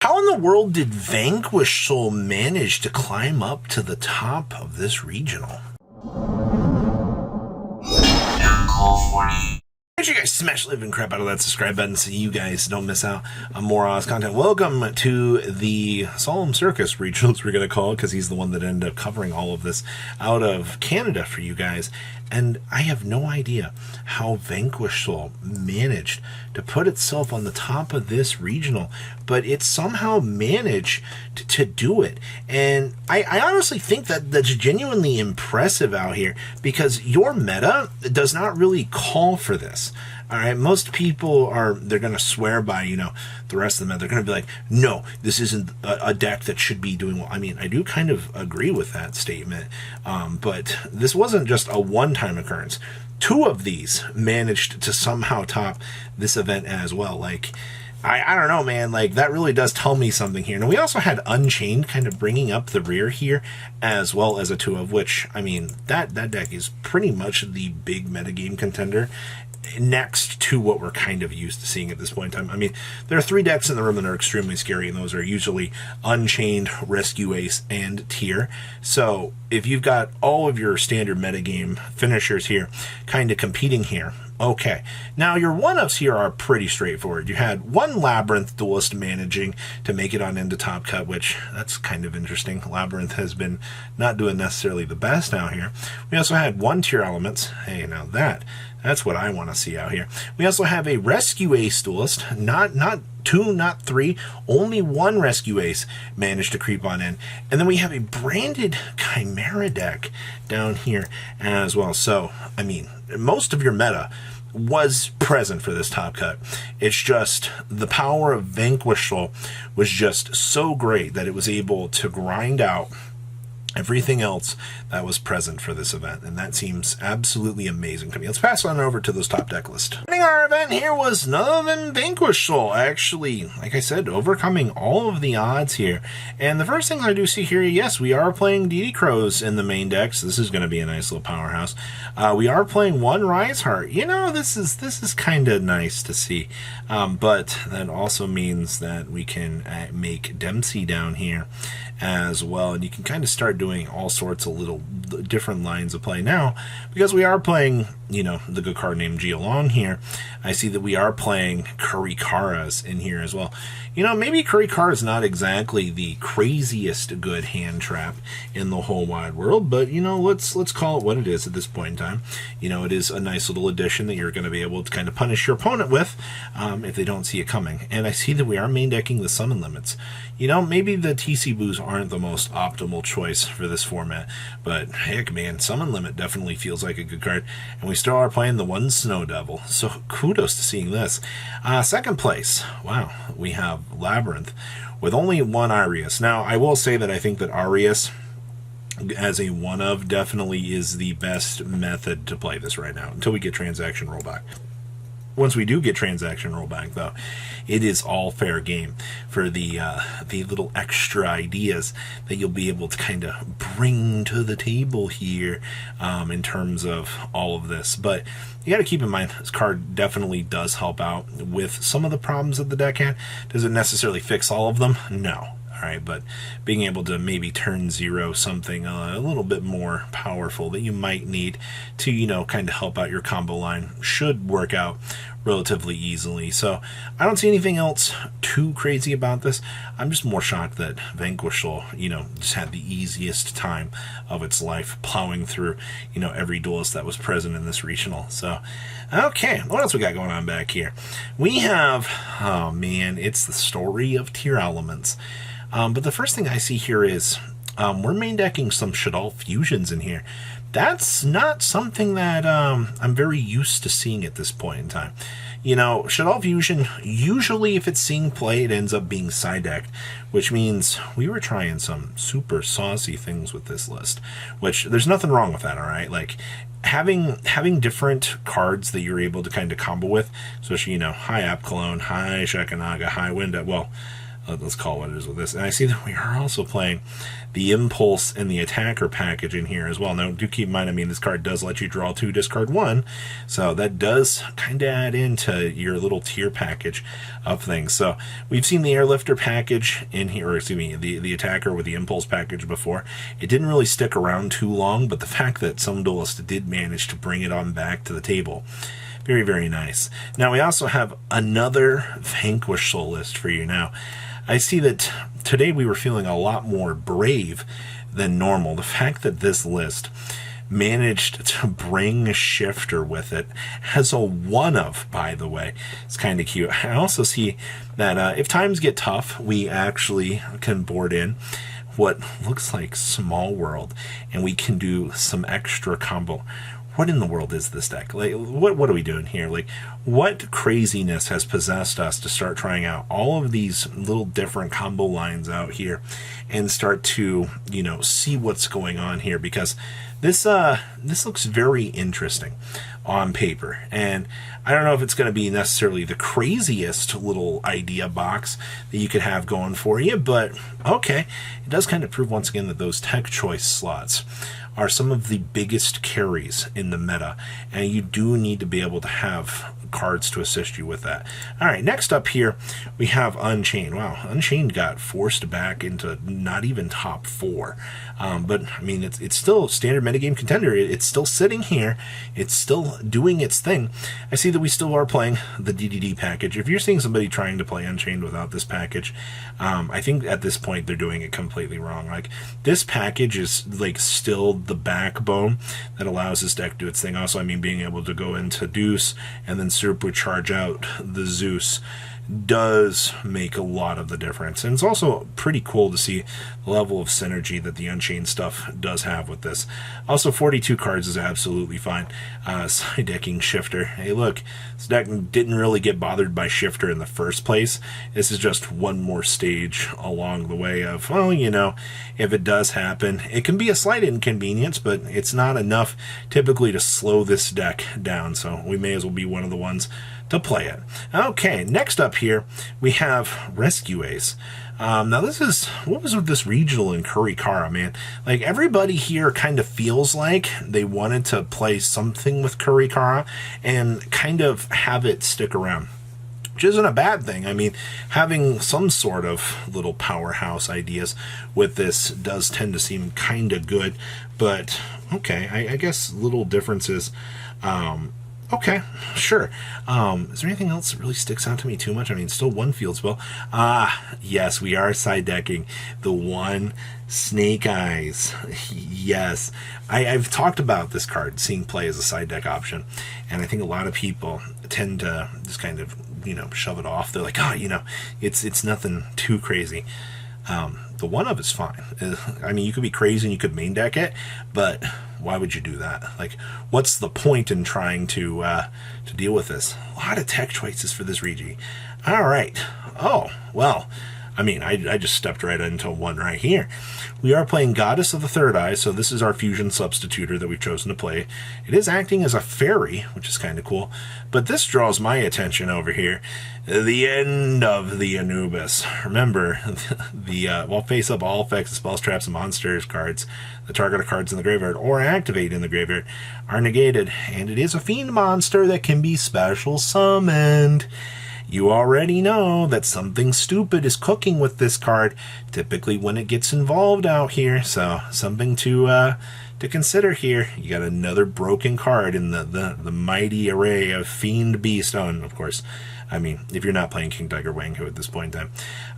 How in the world did Vanquish Soul manage to climb up to the top of this regional? Make sure you guys smash the living crap out of that subscribe button so you guys don't miss out on more Oz content. Welcome to the Solemn Circus regionals, we're going to call it, because he's the one that ended up covering all of this out of Canada for you guys. And I have no idea how Vanquish Soul managed to put itself on the top of this regional, but it somehow managed to do it. And I honestly think that that's genuinely impressive out here, because your meta does not really call for this. All right, most people they're going to swear by, the rest of the meta. They're going to be like, no, this isn't a deck that should be doing well. I mean, I do kind of agree with that statement, but this wasn't just a one-time occurrence. Two of these managed to somehow top this event as well. Like, I don't know, man. Like, that really does tell me something here. And we also had Unchained kind of bringing up the rear here, as well as a 2 of, which, I mean, that deck is pretty much the big metagame contender next to what we're kind of used to seeing at this point in time. I mean, there are 3 decks in the room that are extremely scary, and those are usually Unchained, Rescue Ace, and Tier. So if you've got all of your standard metagame finishers here kind of competing here, okay. Now, your one-ups here are pretty straightforward. You had one Labyrinth duelist managing to make it on into Top Cut, which, that's kind of interesting. Labyrinth has been not doing necessarily the best out here. We also had one Tier Elements. Hey, now that's what I want to see out here. We also have a Rescue Ace duelist, not 2, not 3, only 1 Rescue Ace managed to creep on in. And then we have a branded Chimera deck down here as well. So, I mean, most of your meta was present for this Top Cut. It's just the power of Vanquish Soul was just so great that it was able to grind out everything else that was present for this event, and that seems absolutely amazing to me. Let's pass on over to those top deck list. Winning our event here was none other than Vanquish Soul, actually, like I said, overcoming all of the odds here. And the first thing I do see here, yes, we are playing DD Crows in the main deck, so this is going to be a nice little powerhouse. We are playing 1 Rise Heart. This is kind of nice to see, but that also means that we can make Dempsey down here as well, and you can kind of start doing all sorts of little different lines of play now, because we are playing, the good card named Geolong here. I see that we are playing Kurikaras in here as well. Maybe Kurikara is not exactly the craziest good hand trap in the whole wide world, but let's call it what it is at this point in time. It is a nice little addition that you're going to be able to kind of punish your opponent with if they don't see it coming. And I see that we are main decking the summon limits. Maybe the TC boos aren't the most optimal choice for this format, but heck, man, summon limit definitely feels like a good card. And we still are playing the 1 Snow Devil, so kudos to seeing this. Second place, wow, we have Labyrinth with only 1 Arius. Now, I will say that I think that Arius as a 1 of definitely is the best method to play this right now until we get transaction rollback. Once we do get transaction rollback, though, it is all fair game for the little extra ideas that you'll be able to kind of bring to the table here in terms of all of this. But you got to keep in mind, this card definitely does help out with some of the problems that the deck had. Does it necessarily fix all of them? No. All right, but being able to maybe turn 0 something a little bit more powerful that you might need to, kind of help out your combo line should work out relatively easily. So I don't see anything else too crazy about this. I'm just more shocked that Vanquish Soul, just had the easiest time of its life plowing through, every duelist that was present in this regional. So, okay, what else we got going on back here? We have, oh man, it's the story of Tier Elements. But the first thing I see here is we're main decking some Shaddoll Fusions in here. That's not something that I'm very used to seeing at this point in time. Shaddoll Fusion, usually if it's seeing play, it ends up being side decked, which means we were trying some super saucy things with this list, which there's nothing wrong with that, all right? Like, having different cards that you're able to kind of combo with, especially, high App Cologne, high Shekanaga, high Winda, well, let's call what it is with this. And I see that we are also playing the Impulse and the Attacker package in here as well. Now, do keep in mind, I mean, this card does let you draw 2, discard 1, so that does kind of add into your little tier package of things. So we've seen the Airlifter package in here, or excuse me, the Attacker with the Impulse package before. It didn't really stick around too long, but the fact that some duelists did manage to bring it on back to the table, very, very nice. Now, we also have another Vanquish Soul list for you. Now, I see that today we were feeling a lot more brave than normal. The fact that this list managed to bring Shifter with it has a 1-of, by the way. It's kind of cute. I also see that if times get tough, we actually can board in what looks like Small World, and we can do some extra combo. What in the world is this deck? Like, what are we doing here? Like, what craziness has possessed us to start trying out all of these little different combo lines out here and start to, you know, see what's going on here? Because this looks very interesting on paper, and I don't know if it's going to be necessarily the craziest little idea box that you could have going for you, but okay, it does kind of prove once again that those tech choice slots are some of the biggest carries in the meta, and you do need to be able to have cards to assist you with that. All right, next up here, we have Unchained. Wow, Unchained got forced back into not even top 4. But, I mean, it's still a standard metagame contender. It's still sitting here. It's still doing its thing. I see that we still are playing the DDD package. If you're seeing somebody trying to play Unchained without this package, I think at this point they're doing it completely wrong. Like, this package is, like, still the backbone that allows this deck to do its thing. Also, I mean, being able to go into Deuce and then supercharge out the Zeus does make a lot of the difference. And it's also pretty cool to see the level of synergy that the Unchained stuff does have with this. Also, 42 cards is absolutely fine. Side decking Shifter. Hey, look, this deck didn't really get bothered by Shifter in the first place. This is just one more stage along the way of, well, you know, if it does happen, it can be a slight inconvenience, but it's not enough typically to slow this deck down. So we may as well be one of the ones to play it. Okay, next up here, we have Rescue Ace. Now this is, what was with this regional in Kurikara, man? Like, everybody here kind of feels like they wanted to play something with Kurikara and kind of have it stick around, which isn't a bad thing. I mean, having some sort of little powerhouse ideas with this does tend to seem kind of good, but okay, I guess little differences. Okay, sure. Is there anything else that really sticks out to me too much? I mean, still one field spell. Yes, we are side decking the one Snake Eyes. Yes. I've talked about this card seeing play as a side deck option, and I think a lot of people tend to just kind of, you know, shove it off. They're like, oh, you know, it's nothing too crazy. The 1-of is fine. I mean, you could be crazy and you could main deck it, but why would you do that? Like, what's the point in trying to deal with this? A lot of tech choices for this Regi. All right. Oh, well, I mean, I just stepped right into one right here. We are playing Goddess of the Third Eye, so this is our fusion substituter that we've chosen to play. It is acting as a fairy, which is kind of cool, but this draws my attention over here. The End of the Anubis. Remember, while face up, all effects, spells, traps, and monsters cards, the target of cards in the graveyard or activate in the graveyard are negated, and it is a fiend monster that can be special summoned. You already know that something stupid is cooking with this card, typically when it gets involved out here, so something to consider here. You got another broken card in the mighty array of Fiend Beast. Oh, and of course, I mean, if you're not playing King Tiger Wango at this point in time,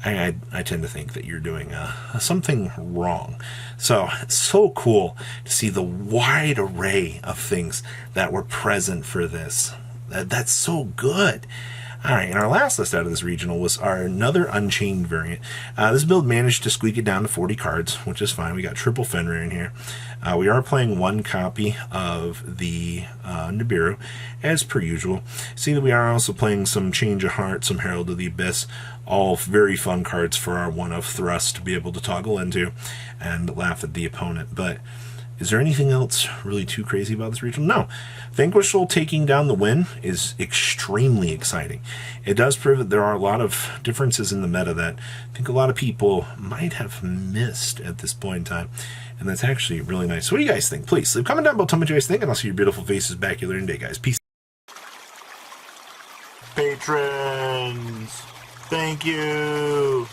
I tend to think that you're doing something wrong. So, it's so cool to see the wide array of things that were present for this. That's so good. All right, and our last list out of this regional was another Unchained variant. This build managed to squeak it down to 40 cards, which is fine. We got triple Fenrir in here. We are playing one copy of the Nibiru, as per usual. See that we are also playing some Change of Heart, some Herald of the Abyss, all very fun cards for our 1-of Thrust to be able to toggle into and laugh at the opponent. But Is there anything else really too crazy about this regional? No. Vanquish Soul taking down the win is extremely exciting. It does prove that there are a lot of differences in the meta that I think a lot of people might have missed at this point in time. And that's actually really nice. So what do you guys think? Please leave a comment down below. Tell me what you guys think, and I'll see your beautiful faces back here later in the day, guys. Peace. Patrons, thank you.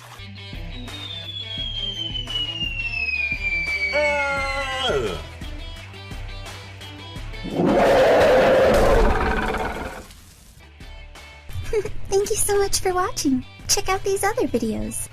Thank you so much for watching. Check out these other videos.